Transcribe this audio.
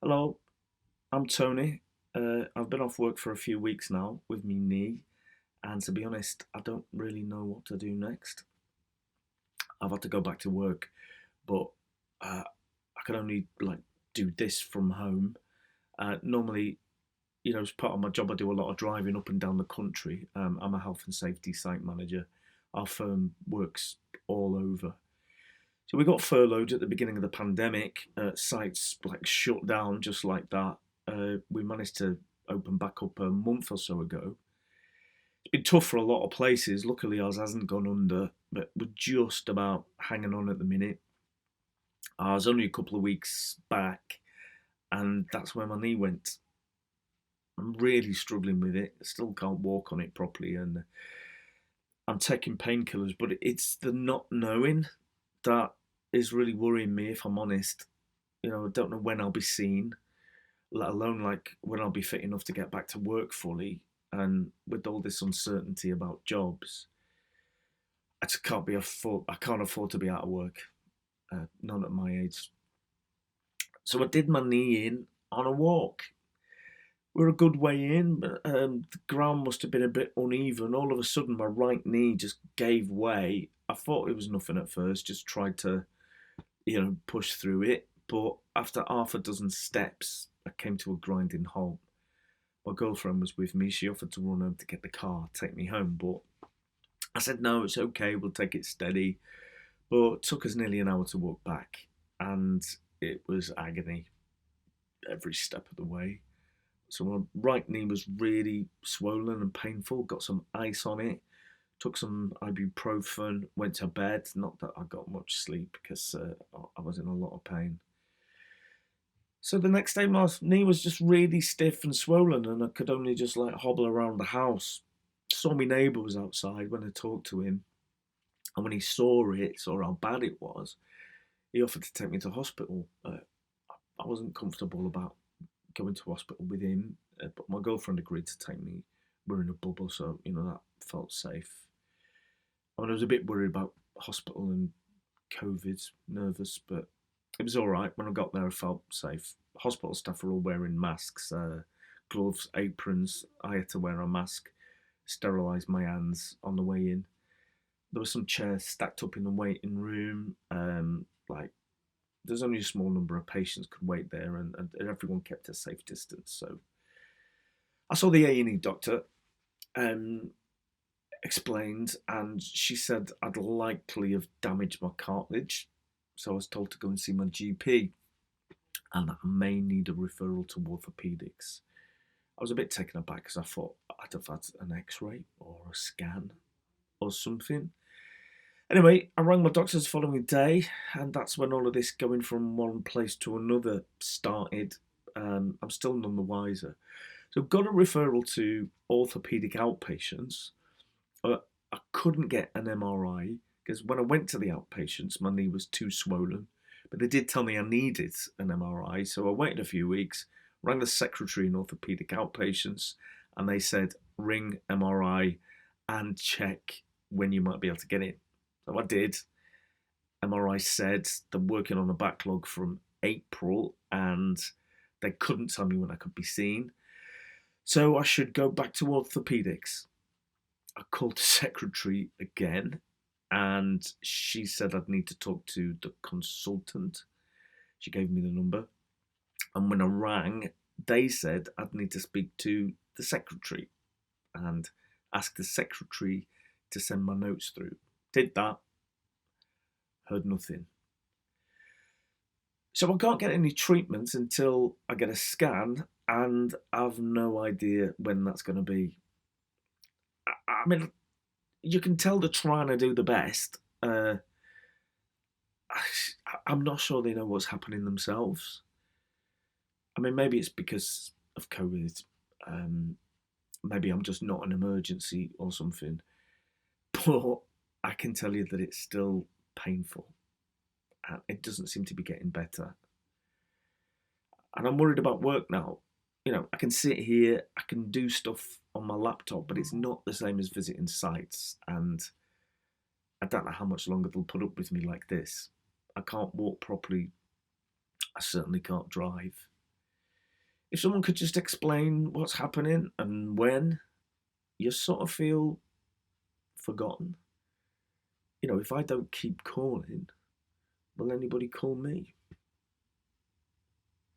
Hello, I'm Tony. I've been off work for a few weeks now with me knee, and to be honest, I don't really know what to do next. I've had to go back to work, but I can only do this from home. Normally, as part of my job, I do a lot of driving up and down the country. I'm a health and safety site manager. Our firm works all over. So we got furloughed at the beginning of the pandemic. Sites shut down just like that. We managed to open back up a month or so ago. It's been tough for a lot of places. Luckily, ours hasn't gone under, but we're just about hanging on at the minute. I was only a couple of weeks back, and that's where my knee went. I'm really struggling with it. I still can't walk on it properly, and I'm taking painkillers, but it's the not knowing that is really worrying me, if I'm honest. I don't know when I'll be seen, let alone when I'll be fit enough to get back to work fully. And with all this uncertainty about jobs, I just I can't afford to be out of work, not at my age. So I did my knee in on a walk. We're a good way in, but the ground must have been a bit uneven. All of a sudden, my right knee just gave way. I thought it was nothing at first, just tried to, push through it. But after half a dozen steps, I came to a grinding halt. My girlfriend was with me. She offered to run home to get the car, take me home. But I said, no, it's okay. We'll take it steady. But it took us nearly an hour to walk back. And it was agony every step of the way. So my right knee was really swollen and painful. Got some ice on it. Took some ibuprofen. Went to bed. Not that I got much sleep because I was in a lot of pain. So the next day, my knee was just really stiff and swollen, and I could only just hobble around the house. Saw my neighbour was outside when I talked to him, and when he saw how bad it was, he offered to take me to hospital. I wasn't comfortable about going to hospital with him, but my girlfriend agreed to take me. We're in a bubble, so that felt safe. I mean, I was a bit worried about hospital and COVID, nervous, but it was all right. When I got there, I felt safe. Hospital staff were all wearing masks, gloves, aprons. I had to wear a mask, sterilise my hands on the way in. There were some chairs stacked up in the waiting room. There's only a small number of patients could wait there, and everyone kept a safe distance. So I saw the A&E doctor, explained, and she said I'd likely have damaged my cartilage. So I was told to go and see my GP, and I may need a referral to orthopedics. I was a bit taken aback because I thought I'd have had an X-ray or a scan or something. Anyway, I rang my doctors the following day, and that's when all of this going from one place to another started. I'm still none the wiser. So got a referral to orthopedic outpatients. I couldn't get an MRI because when I went to the outpatients, my knee was too swollen. But they did tell me I needed an MRI, so I waited a few weeks, rang the secretary in orthopedic outpatients, and they said, ring MRI and check when you might be able to get in. So I did. MRI said they're working on a backlog from April, and they couldn't tell me when I could be seen. So I should go back to orthopedics. I called the secretary again, and she said I'd need to talk to the consultant. She gave me the number. And when I rang, they said I'd need to speak to the secretary and ask the secretary to send my notes through. Did that, heard nothing. So I can't get any treatment until I get a scan, and I've no idea when that's going to be. I mean, you can tell they're trying to do the best. I'm not sure they know what's happening themselves. I mean, maybe it's because of COVID. Maybe I'm just not an emergency or something. But I can tell you that it's still painful. And it doesn't seem to be getting better. And I'm worried about work now. I can sit here, I can do stuff on my laptop, but it's not the same as visiting sites. And I don't know how much longer they'll put up with me like this. I can't walk properly. I certainly can't drive. if someone could just explain what's happening and when, you sort of feel forgotten. If I don't keep calling, will anybody call me?